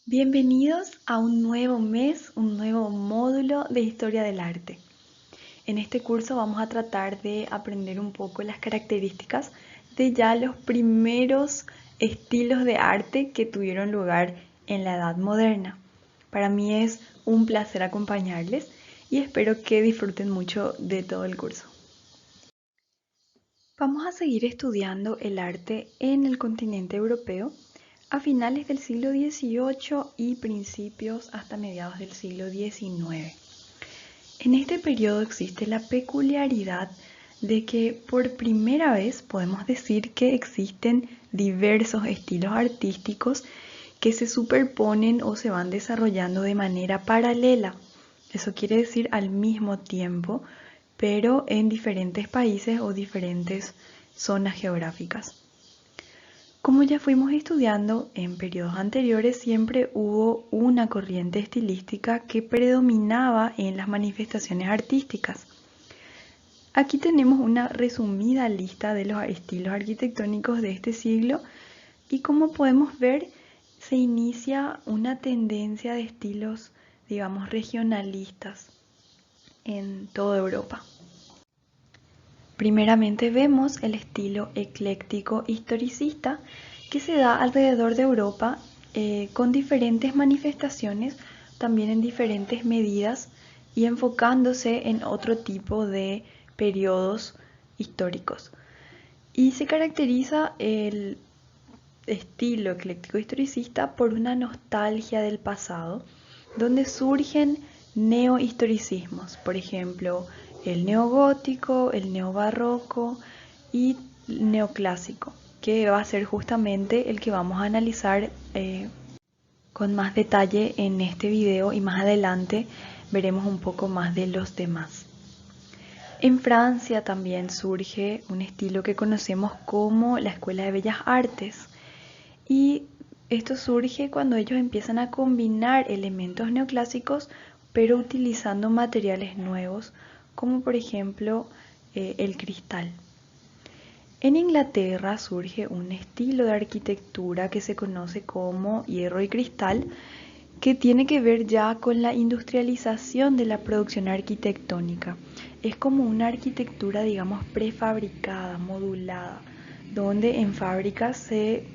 Bienvenidos a un nuevo mes, un nuevo módulo de Historia del Arte. En este curso vamos a tratar de aprender un poco las características de ya los primeros estilos de arte que tuvieron lugar en la Edad Moderna. Para mí es un placer acompañarles y espero que disfruten mucho de todo el curso. Vamos a seguir estudiando el arte en el continente europeo a finales del siglo XVIII y principios hasta mediados del siglo XIX. En este periodo existe la peculiaridad de que por primera vez podemos decir que existen diversos estilos artísticos que se superponen o se van desarrollando de manera paralela. Eso quiere decir al mismo tiempo, pero en diferentes países o diferentes zonas geográficas. Como ya fuimos estudiando en periodos anteriores, siempre hubo una corriente estilística que predominaba en las manifestaciones artísticas. Aquí tenemos una resumida lista de los estilos arquitectónicos de este siglo y como podemos ver, se inicia una tendencia de estilos, digamos, regionalistas en toda Europa. Primeramente vemos el estilo ecléctico historicista que se da alrededor de Europa con diferentes manifestaciones, también en diferentes medidas y enfocándose en otro tipo de periodos históricos. Y se caracteriza el estilo ecléctico historicista por una nostalgia del pasado, donde surgen neohistoricismos, por ejemplo, el neogótico, el neobarroco y el neoclásico, que va a ser justamente el que vamos a analizar con más detalle en este video y más adelante veremos un poco más de los demás. En Francia también surge un estilo que conocemos como la Escuela de Bellas Artes, y esto surge cuando ellos empiezan a combinar elementos neoclásicos pero utilizando materiales nuevos como por ejemplo el cristal. En Inglaterra surge un estilo de arquitectura que se conoce como hierro y cristal, que tiene que ver ya con la industrialización de la producción arquitectónica. Es como una arquitectura, digamos, prefabricada, modulada, donde en fábricas se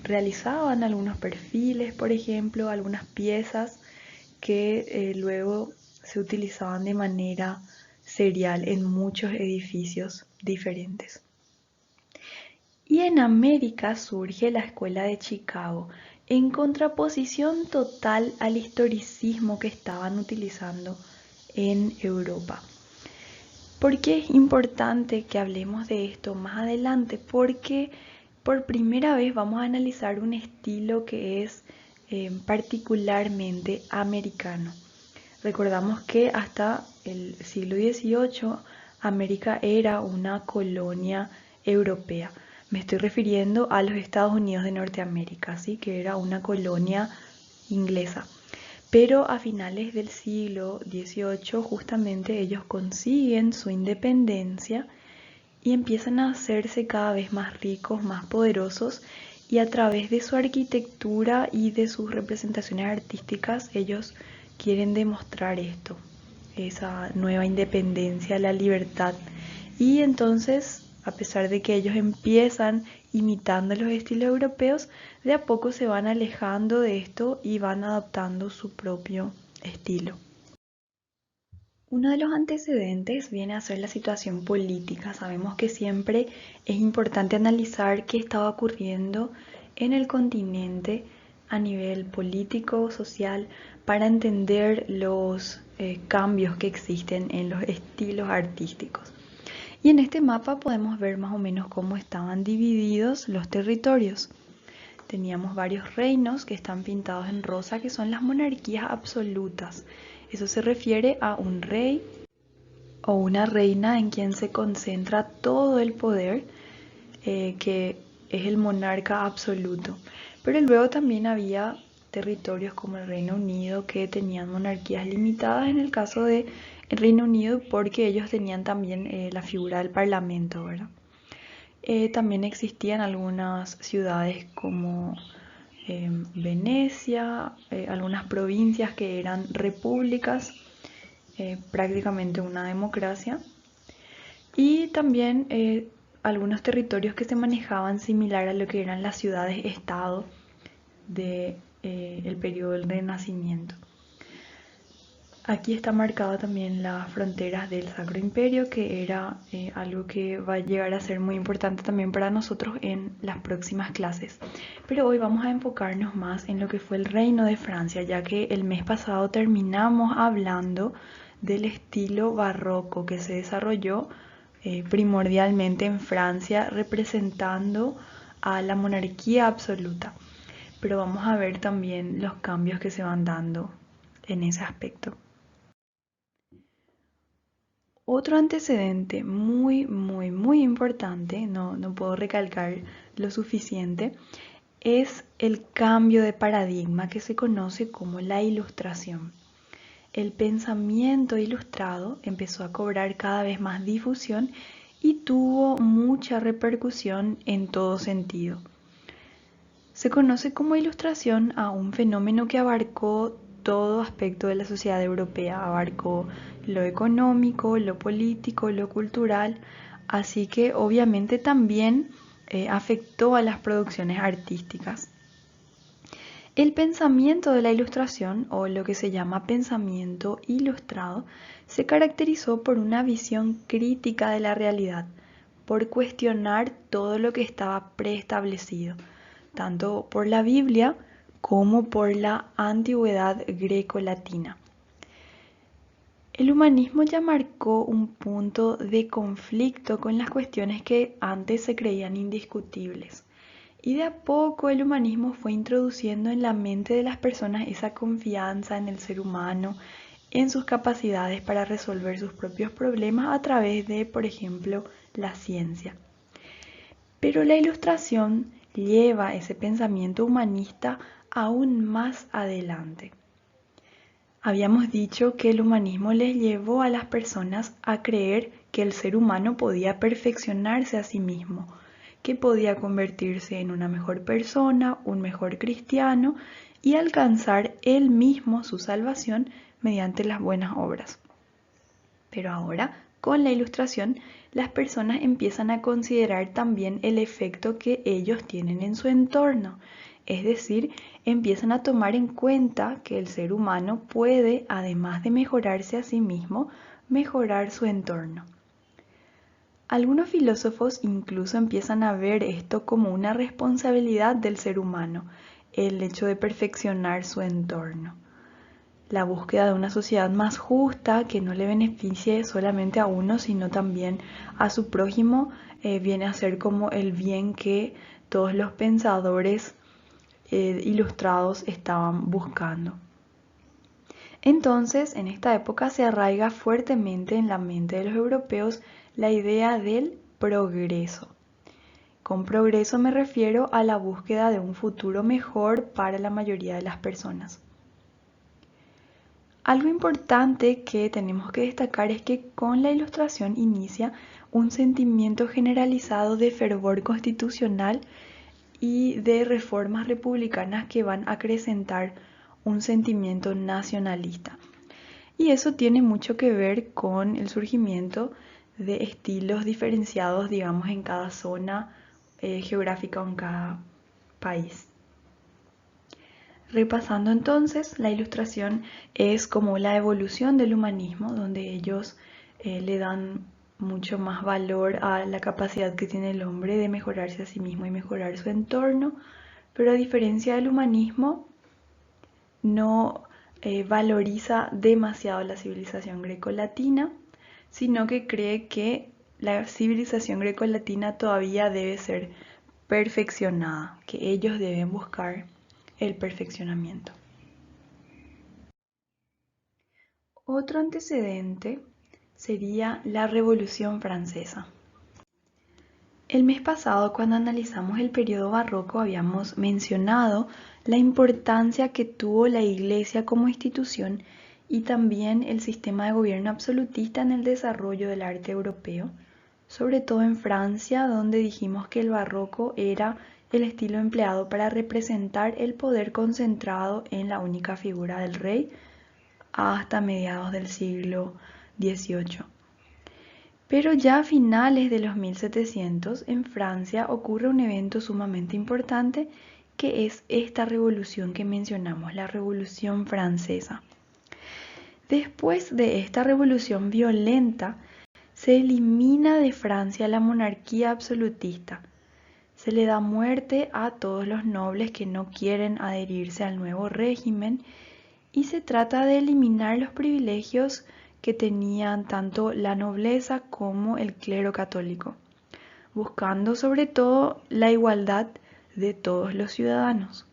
realizaban algunos perfiles, por ejemplo, algunas piezas que luego se utilizaban de manera serial en muchos edificios diferentes. Y en América surge la Escuela de Chicago, en contraposición total al historicismo que estaban utilizando en Europa. ¿Por qué es importante que hablemos de esto más adelante? Porque por primera vez vamos a analizar un estilo que es particularmente americano. Recordamos que hasta el siglo XVIII América era una colonia europea. Me estoy refiriendo a los Estados Unidos de Norteamérica, ¿sí? Que era una colonia inglesa. Pero a finales del siglo XVIII justamente ellos consiguen su independencia y empiezan a hacerse cada vez más ricos, más poderosos, y a través de su arquitectura y de sus representaciones artísticas ellos quieren demostrar esto, esa nueva independencia, la libertad. Y entonces, a pesar de que ellos empiezan imitando los estilos europeos, de a poco se van alejando de esto y van adaptando su propio estilo. Uno de los antecedentes viene a ser la situación política. Sabemos que siempre es importante analizar qué estaba ocurriendo en el continente a nivel político, social, para entender los cambios que existen en los estilos artísticos. Y en este mapa podemos ver más o menos cómo estaban divididos los territorios. Teníamos varios reinos que están pintados en rosa, que son las monarquías absolutas. Eso se refiere a un rey o una reina en quien se concentra todo el poder, que es el monarca absoluto. Pero luego también había territorios como el Reino Unido que tenían monarquías limitadas en el caso de el Reino Unido, porque ellos tenían también la figura del parlamento, ¿verdad? También existían algunas ciudades como Venecia, algunas provincias que eran repúblicas, prácticamente una democracia, y también algunos territorios que se manejaban similar a lo que eran las ciudades-estado del periodo del Renacimiento. Aquí está marcada también las fronteras del Sacro Imperio, que era algo que va a llegar a ser muy importante también para nosotros en las próximas clases. Pero hoy vamos a enfocarnos más en lo que fue el Reino de Francia, ya que el mes pasado terminamos hablando del estilo barroco que se desarrolló primordialmente en Francia, representando a la monarquía absoluta. Pero vamos a ver también los cambios que se van dando en ese aspecto. Otro antecedente muy importante, no puedo recalcar lo suficiente, es el cambio de paradigma que se conoce como la Ilustración. El pensamiento ilustrado empezó a cobrar cada vez más difusión y tuvo mucha repercusión en todo sentido. Se conoce como ilustración a un fenómeno que abarcó todo aspecto de la sociedad europea, abarcó lo económico, lo político, lo cultural, así que obviamente también afectó a las producciones artísticas. El pensamiento de la Ilustración, o lo que se llama pensamiento ilustrado, se caracterizó por una visión crítica de la realidad, por cuestionar todo lo que estaba preestablecido, tanto por la Biblia como por la antigüedad greco-latina. El humanismo ya marcó un punto de conflicto con las cuestiones que antes se creían indiscutibles. Y de a poco el humanismo fue introduciendo en la mente de las personas esa confianza en el ser humano, en sus capacidades para resolver sus propios problemas a través de, por ejemplo, la ciencia. Pero la Ilustración lleva ese pensamiento humanista aún más adelante. Habíamos dicho que el humanismo les llevó a las personas a creer que el ser humano podía perfeccionarse a sí mismo, que podía convertirse en una mejor persona, un mejor cristiano y alcanzar él mismo su salvación mediante las buenas obras. Pero ahora, con la Ilustración, las personas empiezan a considerar también el efecto que ellos tienen en su entorno. Es decir, empiezan a tomar en cuenta que el ser humano puede, además de mejorarse a sí mismo, mejorar su entorno. Algunos filósofos incluso empiezan a ver esto como una responsabilidad del ser humano, el hecho de perfeccionar su entorno. La búsqueda de una sociedad más justa que no le beneficie solamente a uno, sino también a su prójimo, viene a ser como el bien que todos los pensadores ilustrados estaban buscando. Entonces, en esta época se arraiga fuertemente en la mente de los europeos la idea del progreso. Con progreso me refiero a la búsqueda de un futuro mejor para la mayoría de las personas. Algo importante que tenemos que destacar es que con la Ilustración inicia un sentimiento generalizado de fervor constitucional y de reformas republicanas que van a acrecentar un sentimiento nacionalista. Y eso tiene mucho que ver con el surgimiento de estilos diferenciados, digamos, en cada zona geográfica o en cada país. Repasando entonces, la Ilustración es como la evolución del humanismo, donde ellos le dan mucho más valor a la capacidad que tiene el hombre de mejorarse a sí mismo y mejorar su entorno, pero a diferencia del humanismo, no valoriza demasiado la civilización grecolatina, sino que cree que la civilización grecolatina todavía debe ser perfeccionada, que ellos deben buscar el perfeccionamiento. Otro antecedente sería la Revolución Francesa. El mes pasado, cuando analizamos el periodo barroco, habíamos mencionado la importancia que tuvo la Iglesia como institución y también el sistema de gobierno absolutista en el desarrollo del arte europeo, sobre todo en Francia, donde dijimos que el barroco era el estilo empleado para representar el poder concentrado en la única figura del rey hasta mediados del siglo XVIII. Pero ya a finales de los 1700 en Francia ocurre un evento sumamente importante que es esta revolución que mencionamos, la Revolución Francesa. Después de esta revolución violenta, se elimina de Francia la monarquía absolutista. Se le da muerte a todos los nobles que no quieren adherirse al nuevo régimen y se trata de eliminar los privilegios que tenían tanto la nobleza como el clero católico, buscando sobre todo la igualdad de todos los ciudadanos.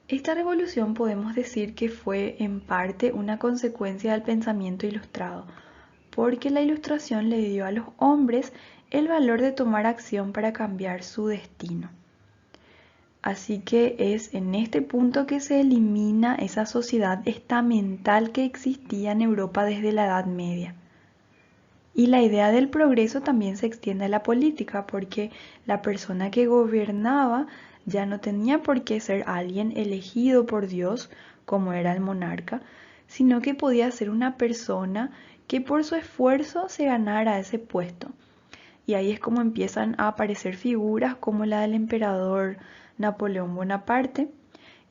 Esta revolución podemos decir que fue en parte una consecuencia del pensamiento ilustrado, porque la Ilustración le dio a los hombres el valor de tomar acción para cambiar su destino. Así que es en este punto que se elimina esa sociedad estamental que existía en Europa desde la Edad Media. Y la idea del progreso también se extiende a la política, porque la persona que gobernaba ya no tenía por qué ser alguien elegido por Dios, como era el monarca, sino que podía ser una persona que por su esfuerzo se ganara ese puesto. Y ahí es como empiezan a aparecer figuras como la del emperador Napoleón Bonaparte,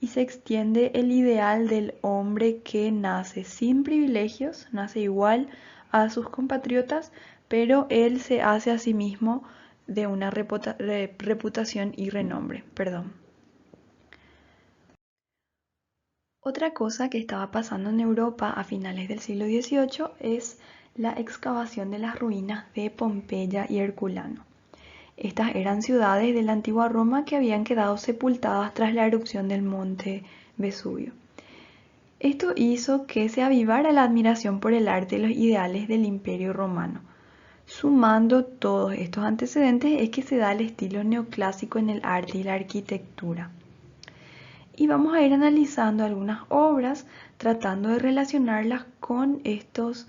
y se extiende el ideal del hombre que nace sin privilegios, nace igual a sus compatriotas, pero él se hace a sí mismo de una reputación y renombre. Otra cosa que estaba pasando en Europa a finales del siglo XVIII es la excavación de las ruinas de Pompeya y Herculano. Estas eran ciudades de la antigua Roma que habían quedado sepultadas tras la erupción del monte Vesubio. Esto hizo que se avivara la admiración por el arte y los ideales del Imperio Romano. Sumando todos estos antecedentes es que se da el estilo neoclásico en el arte y la arquitectura. Y vamos a ir analizando algunas obras tratando de relacionarlas con estos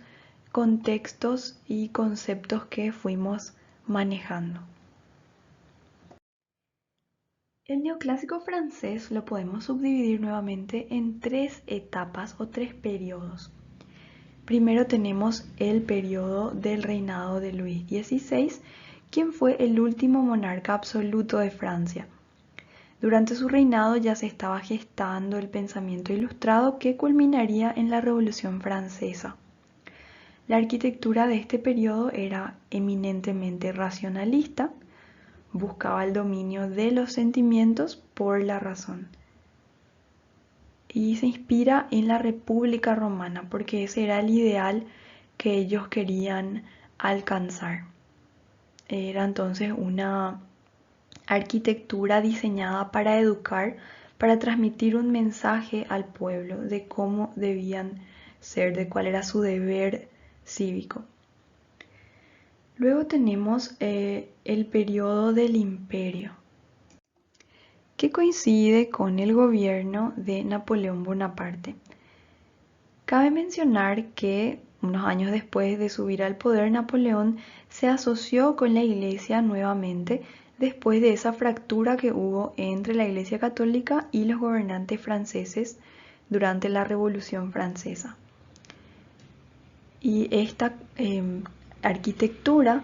contextos y conceptos que fuimos manejando. El neoclásico francés lo podemos subdividir nuevamente en tres etapas o tres periodos. Primero tenemos el periodo del reinado de Luis XVI, quien fue el último monarca absoluto de Francia. Durante su reinado ya se estaba gestando el pensamiento ilustrado que culminaría en la Revolución Francesa. La arquitectura de este periodo era eminentemente racionalista, buscaba el dominio de los sentimientos por la razón. Y se inspira en la República Romana porque ese era el ideal que ellos querían alcanzar. Era entonces una arquitectura diseñada para educar, para transmitir un mensaje al pueblo de cómo debían ser, de cuál era su deber cívico. Luego tenemos el periodo del imperio, que coincide con el gobierno de Napoleón Bonaparte. Cabe mencionar que unos años después de subir al poder, Napoleón se asoció con la Iglesia nuevamente después de esa fractura que hubo entre la Iglesia Católica y los gobernantes franceses durante la Revolución Francesa. Y esta arquitectura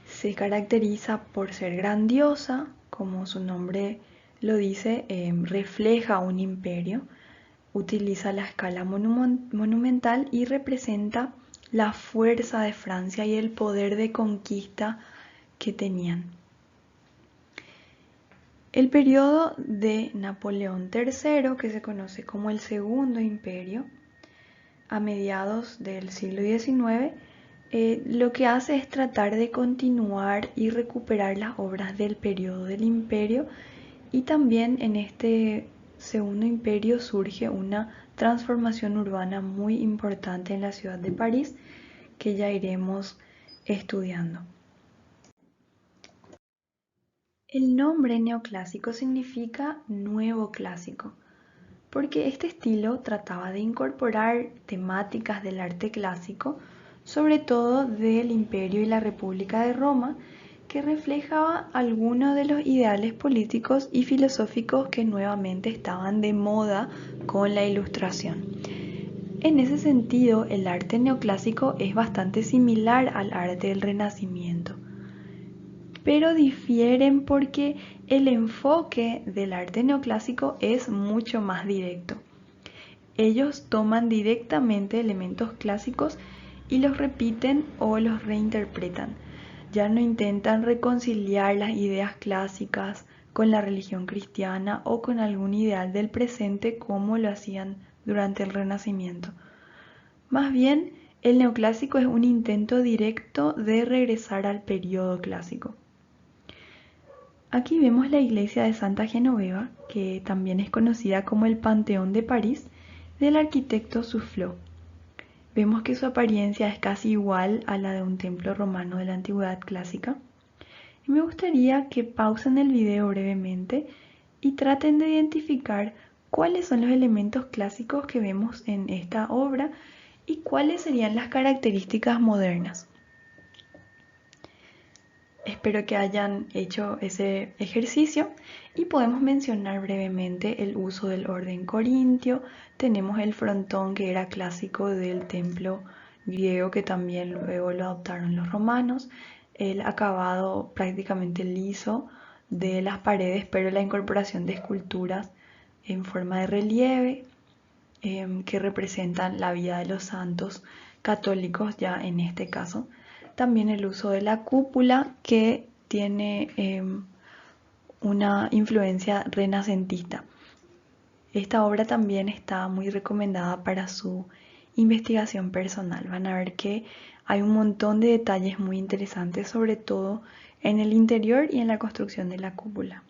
se caracteriza por ser grandiosa, como su nombre lo dice, refleja un imperio, utiliza la escala monumental y representa la fuerza de Francia y el poder de conquista que tenían. El periodo de Napoleón III, que se conoce como el Segundo Imperio, a mediados del siglo XIX, lo que hace es tratar de continuar y recuperar las obras del periodo del imperio, y también en este Segundo Imperio surge una transformación urbana muy importante en la ciudad de París que ya iremos estudiando. El nombre neoclásico significa nuevo clásico, porque este estilo trataba de incorporar temáticas del arte clásico, sobre todo del Imperio y la República de Roma, que reflejaba algunos de los ideales políticos y filosóficos que nuevamente estaban de moda con la Ilustración. En ese sentido, el arte neoclásico es bastante similar al arte del Renacimiento, pero difieren porque el enfoque del arte neoclásico es mucho más directo. Ellos toman directamente elementos clásicos y los repiten o los reinterpretan. Ya no intentan reconciliar las ideas clásicas con la religión cristiana o con algún ideal del presente como lo hacían durante el Renacimiento. Más bien, el neoclásico es un intento directo de regresar al periodo clásico. Aquí vemos la iglesia de Santa Genoveva, que también es conocida como el Panteón de París, del arquitecto Soufflot. Vemos que su apariencia es casi igual a la de un templo romano de la antigüedad clásica. Y me gustaría que pausen el video brevemente y traten de identificar cuáles son los elementos clásicos que vemos en esta obra y cuáles serían las características modernas. Espero que hayan hecho ese ejercicio y podemos mencionar brevemente el uso del orden corintio. Tenemos el frontón que era clásico del templo griego que también luego lo adoptaron los romanos, el acabado prácticamente liso de las paredes, pero la incorporación de esculturas en forma de relieve que representan la vida de los santos católicos ya en este caso. También el uso de la cúpula que tiene una influencia renacentista. Esta obra también está muy recomendada para su investigación personal. Van a ver que hay un montón de detalles muy interesantes, sobre todo en el interior y en la construcción de la cúpula.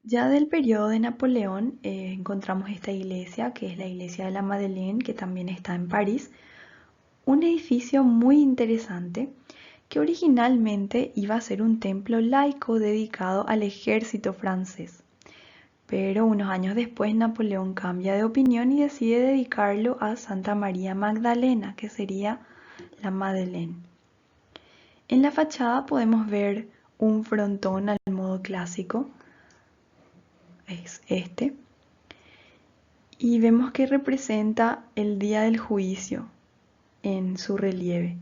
Ya del periodo de Napoleón encontramos esta iglesia, que es la iglesia de la Madeleine, que también está en París. Un edificio muy interesante que originalmente iba a ser un templo laico dedicado al ejército francés. Pero unos años después Napoleón cambia de opinión y decide dedicarlo a Santa María Magdalena, que sería la Madeleine. En la fachada podemos ver un frontón al modo clásico, es este, y vemos que representa el día del juicio en su relieve.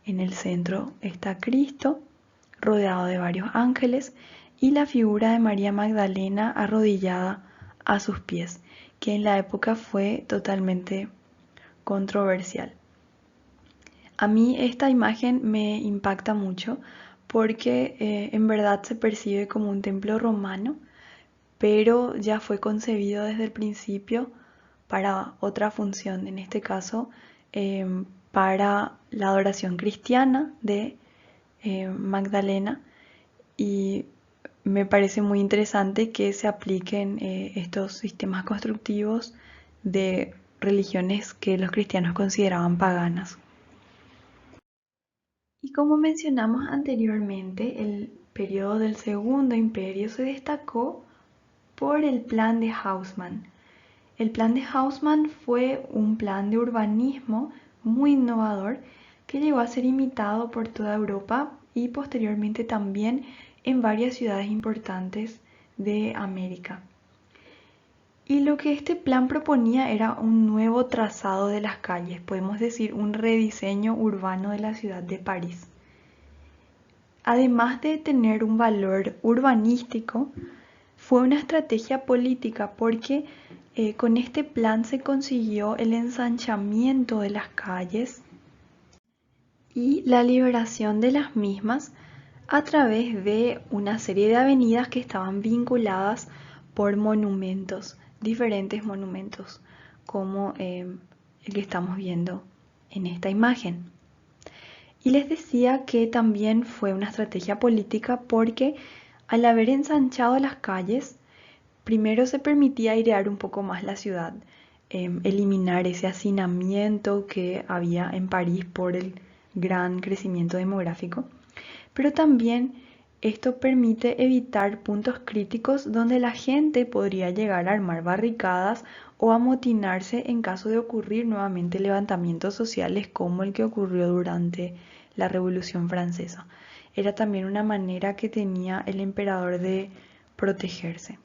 En el centro está Cristo, rodeado de varios ángeles, y la figura de María Magdalena arrodillada a sus pies, que en la época fue totalmente controversial. A mí esta imagen me impacta mucho porque en verdad se percibe como un templo romano, pero ya fue concebido desde el principio para otra función, en este caso para la adoración cristiana de Magdalena, y me parece muy interesante que se apliquen estos sistemas constructivos de religiones que los cristianos consideraban paganas. Y como mencionamos anteriormente, el periodo del Segundo Imperio se destacó por el plan de Haussmann. El plan de Haussmann fue un plan de urbanismo muy innovador que llegó a ser imitado por toda Europa y posteriormente también en varias ciudades importantes de América. Y lo que este plan proponía era un nuevo trazado de las calles, podemos decir un rediseño urbano de la ciudad de París. Además de tener un valor urbanístico, fue una estrategia política porque con este plan se consiguió el ensanchamiento de las calles y la liberación de las mismas a través de una serie de avenidas que estaban vinculadas por monumentos, diferentes monumentos, como el que estamos viendo en esta imagen. Y les decía que también fue una estrategia política porque al haber ensanchado las calles, primero se permitía airear un poco más la ciudad, eliminar ese hacinamiento que había en París por el gran crecimiento demográfico, pero también esto permite evitar puntos críticos donde la gente podría llegar a armar barricadas o amotinarse en caso de ocurrir nuevamente levantamientos sociales como el que ocurrió durante la Revolución Francesa. Era también una manera que tenía el emperador de protegerse.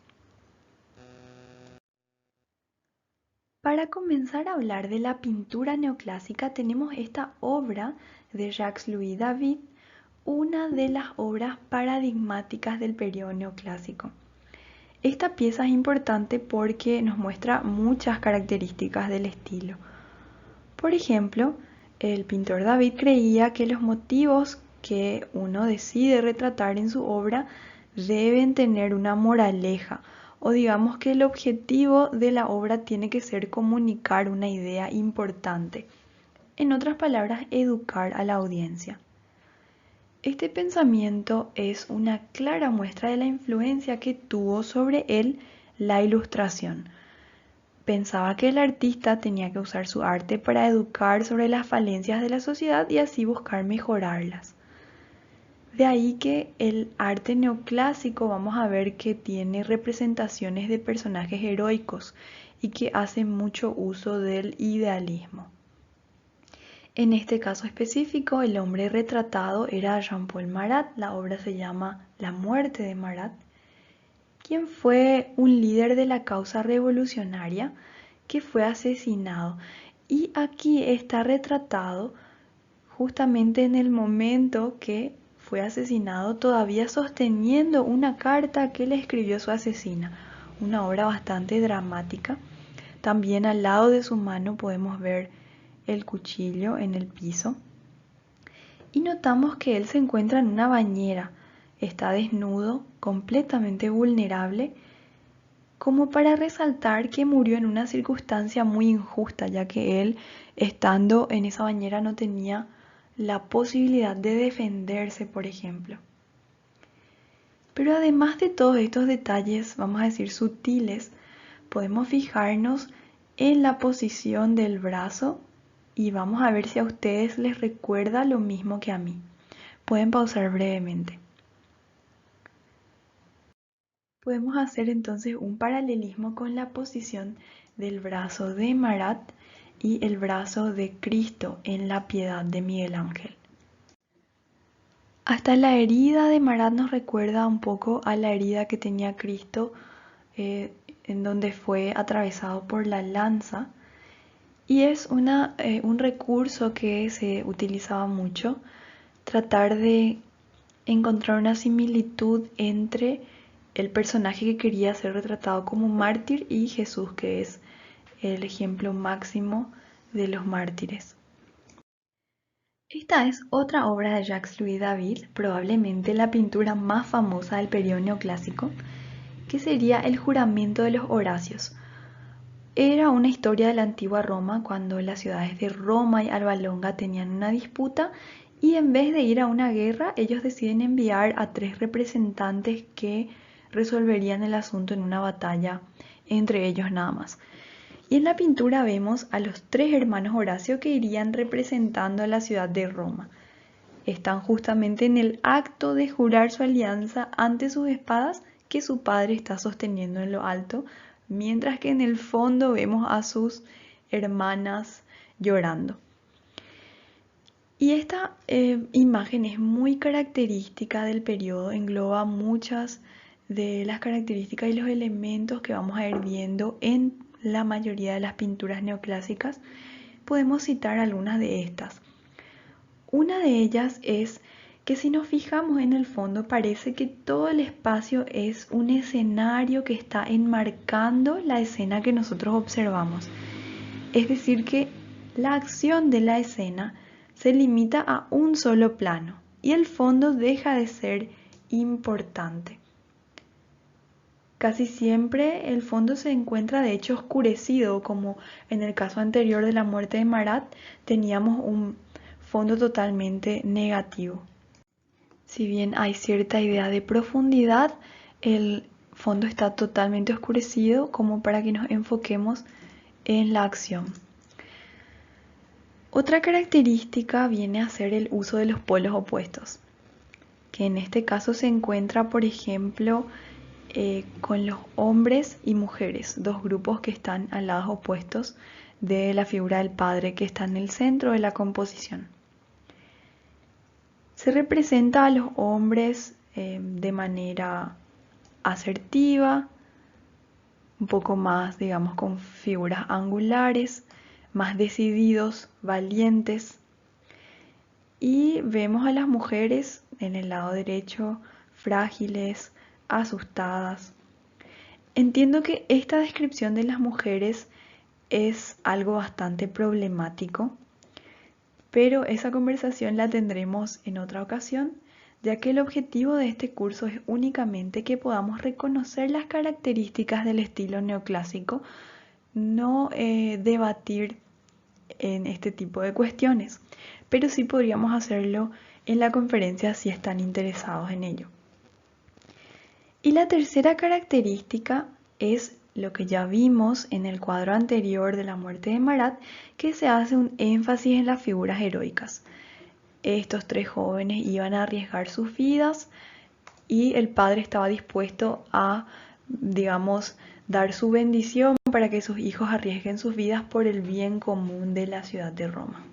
Para comenzar a hablar de la pintura neoclásica tenemos esta obra de Jacques-Louis David, una de las obras paradigmáticas del periodo neoclásico. Esta pieza es importante porque nos muestra muchas características del estilo. Por ejemplo, el pintor David creía que los motivos que uno decide retratar en su obra deben tener una moraleja, o digamos que el objetivo de la obra tiene que ser comunicar una idea importante. En otras palabras, educar a la audiencia. Este pensamiento es una clara muestra de la influencia que tuvo sobre él la Ilustración. Pensaba que el artista tenía que usar su arte para educar sobre las falencias de la sociedad y así buscar mejorarlas. De ahí que el arte neoclásico vamos a ver que tiene representaciones de personajes heroicos y que hace mucho uso del idealismo. En este caso específico, el hombre retratado era Jean-Paul Marat. La obra se llama La muerte de Marat, quien fue un líder de la causa revolucionaria que fue asesinado. Y aquí está retratado justamente en el momento que fue asesinado, todavía sosteniendo una carta que le escribió su asesina. Una obra bastante dramática. También al lado de su mano podemos ver el cuchillo en el piso y notamos que él se encuentra en una bañera, está desnudo, completamente vulnerable, como para resaltar que murió en una circunstancia muy injusta, ya que él, estando en esa bañera, no tenía la posibilidad de defenderse, por ejemplo. Pero además de todos estos detalles, vamos a decir sutiles, podemos fijarnos en la posición del brazo y vamos a ver si a ustedes les recuerda lo mismo que a mí. Pueden pausar brevemente. Podemos hacer entonces un paralelismo con la posición del brazo de Marat y el brazo de Cristo en la Piedad de Miguel Ángel. Hasta la herida de Marat nos recuerda un poco a la herida que tenía Cristo en donde fue atravesado por la lanza. Y es un recurso que se utilizaba mucho, tratar de encontrar una similitud entre el personaje que quería ser retratado como mártir y Jesús, que es el ejemplo máximo de los mártires. Esta es otra obra de Jacques-Louis David, probablemente la pintura más famosa del periodo neoclásico, que sería El juramento de los Horacios. Era una historia de la antigua Roma cuando las ciudades de Roma y Alba Longa tenían una disputa y en vez de ir a una guerra, ellos deciden enviar a 3 representantes que resolverían el asunto en una batalla entre ellos nada más. Y en la pintura vemos a los 3 hermanos Horacio que irían representando a la ciudad de Roma. Están justamente en el acto de jurar su alianza ante sus espadas que su padre está sosteniendo en lo alto, mientras que en el fondo vemos a sus hermanas llorando. Y esta imagen es muy característica del periodo, engloba muchas de las características y los elementos que vamos a ir viendo en la mayoría de las pinturas neoclásicas. Podemos citar algunas de estas. Una de ellas es que si nos fijamos en el fondo parece que todo el espacio es un escenario que está enmarcando la escena que nosotros observamos. Es decir, que la acción de la escena se limita a un solo plano y el fondo deja de ser importante. Casi siempre el fondo se encuentra de hecho oscurecido, como en el caso anterior de la muerte de Marat, teníamos un fondo totalmente negativo. Si bien hay cierta idea de profundidad, el fondo está totalmente oscurecido como para que nos enfoquemos en la acción. Otra característica viene a ser el uso de los polos opuestos, que en este caso se encuentra, por ejemplo, con los hombres y mujeres, 2 grupos que están a lados opuestos de la figura del padre que está en el centro de la composición. Se representa a los hombres de manera asertiva, un poco más, digamos, con figuras angulares, más decididos, valientes. Y vemos a las mujeres en el lado derecho frágiles, asustadas. Entiendo que esta descripción de las mujeres es algo bastante problemático, pero esa conversación la tendremos en otra ocasión, ya que el objetivo de este curso es únicamente que podamos reconocer las características del estilo neoclásico, no debatir en este tipo de cuestiones, pero sí podríamos hacerlo en la conferencia si están interesados en ello. Y la tercera característica es lo que ya vimos en el cuadro anterior de la muerte de Marat, que se hace un énfasis en las figuras heroicas. Estos tres jóvenes iban a arriesgar sus vidas y el padre estaba dispuesto a, digamos, dar su bendición para que sus hijos arriesguen sus vidas por el bien común de la ciudad de Roma.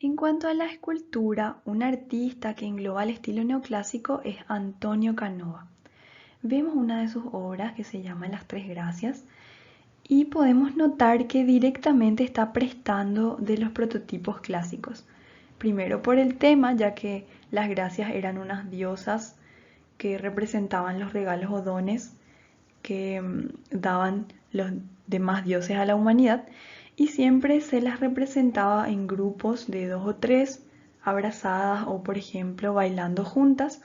En cuanto a la escultura, un artista que engloba el estilo neoclásico es Antonio Canova. Vemos una de sus obras que se llama Las Tres Gracias y podemos notar que directamente está prestando de los prototipos clásicos. Primero por el tema, ya que las gracias eran unas diosas que representaban los regalos o dones que daban los demás dioses a la humanidad, y siempre se las representaba en grupos de 2 o 3, abrazadas o por ejemplo bailando juntas,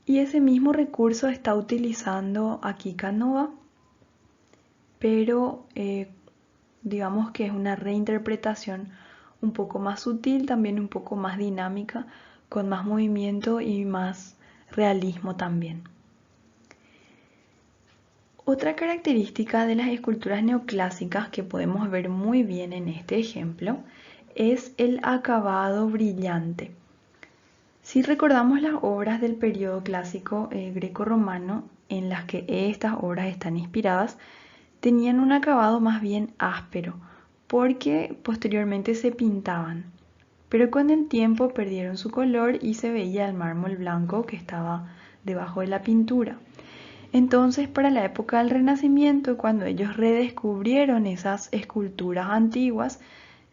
y ese mismo recurso está utilizando aquí Canova, pero digamos que es una reinterpretación un poco más sutil, también un poco más dinámica, con más movimiento y más realismo también. Otra característica de las esculturas neoclásicas que podemos ver muy bien en este ejemplo es el acabado brillante. Si recordamos las obras del periodo clásico greco-romano en las que estas obras están inspiradas, tenían un acabado más bien áspero, porque posteriormente se pintaban, pero con el tiempo perdieron su color y se veía el mármol blanco que estaba debajo de la pintura. Entonces, para la época del Renacimiento, cuando ellos redescubrieron esas esculturas antiguas,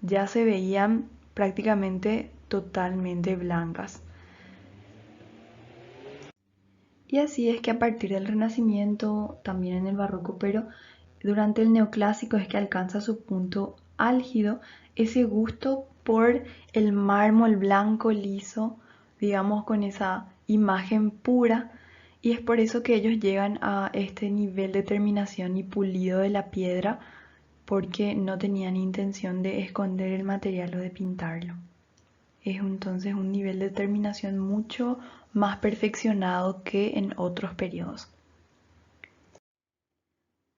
ya se veían prácticamente totalmente blancas. Y así es que a partir del Renacimiento, también en el Barroco, pero durante el Neoclásico es que alcanza su punto álgido ese gusto por el mármol blanco liso, digamos con esa imagen pura, y es por eso que ellos llegan a este nivel de terminación y pulido de la piedra, porque no tenían intención de esconder el material o de pintarlo. Es entonces un nivel de terminación mucho más perfeccionado que en otros periodos.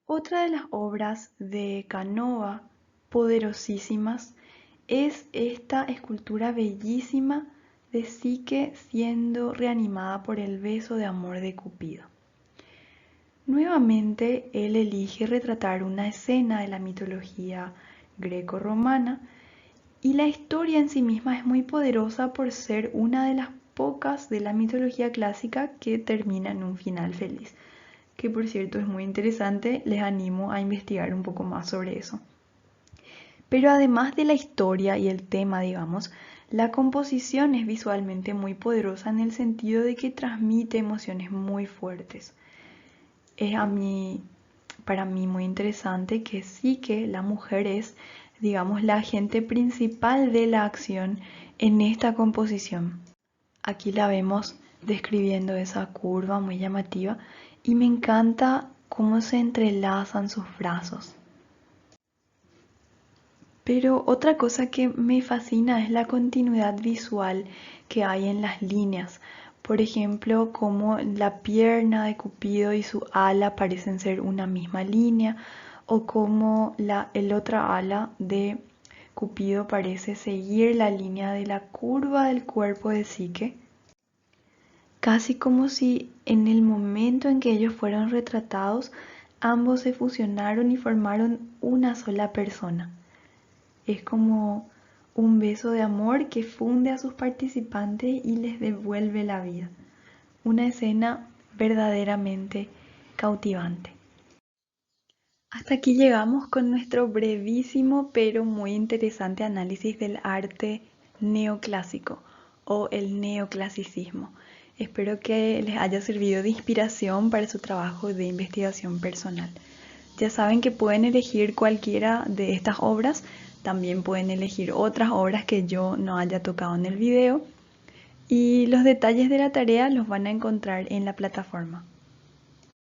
Otra de las obras de Canova, poderosísimas, es esta escultura bellísima de Psique siendo reanimada por el beso de amor de Cupido. Nuevamente, él elige retratar una escena de la mitología greco-romana y la historia en sí misma es muy poderosa por ser una de las pocas de la mitología clásica que termina en un final feliz, que por cierto es muy interesante, les animo a investigar un poco más sobre eso. Pero además de la historia y el tema, digamos, la composición es visualmente muy poderosa en el sentido de que transmite emociones muy fuertes. Es para mí muy interesante que sí que la mujer es, digamos, la agente principal de la acción en esta composición. Aquí la vemos describiendo esa curva muy llamativa y me encanta cómo se entrelazan sus brazos. Pero otra cosa que me fascina es la continuidad visual que hay en las líneas. Por ejemplo, cómo la pierna de Cupido y su ala parecen ser una misma línea, o cómo el otra ala de Cupido parece seguir la línea de la curva del cuerpo de Psique, casi como si en el momento en que ellos fueron retratados, ambos se fusionaron y formaron una sola persona. Es como Un beso de amor que funde a sus participantes y les devuelve la vida. Una escena verdaderamente cautivante. Hasta aquí llegamos con nuestro brevísimo pero muy interesante análisis del arte neoclásico o el neoclasicismo. Espero que les haya servido de inspiración para su trabajo de investigación personal. Ya saben que pueden elegir cualquiera de estas obras, también pueden elegir otras obras que yo no haya tocado en el video y los detalles de la tarea los van a encontrar en la plataforma.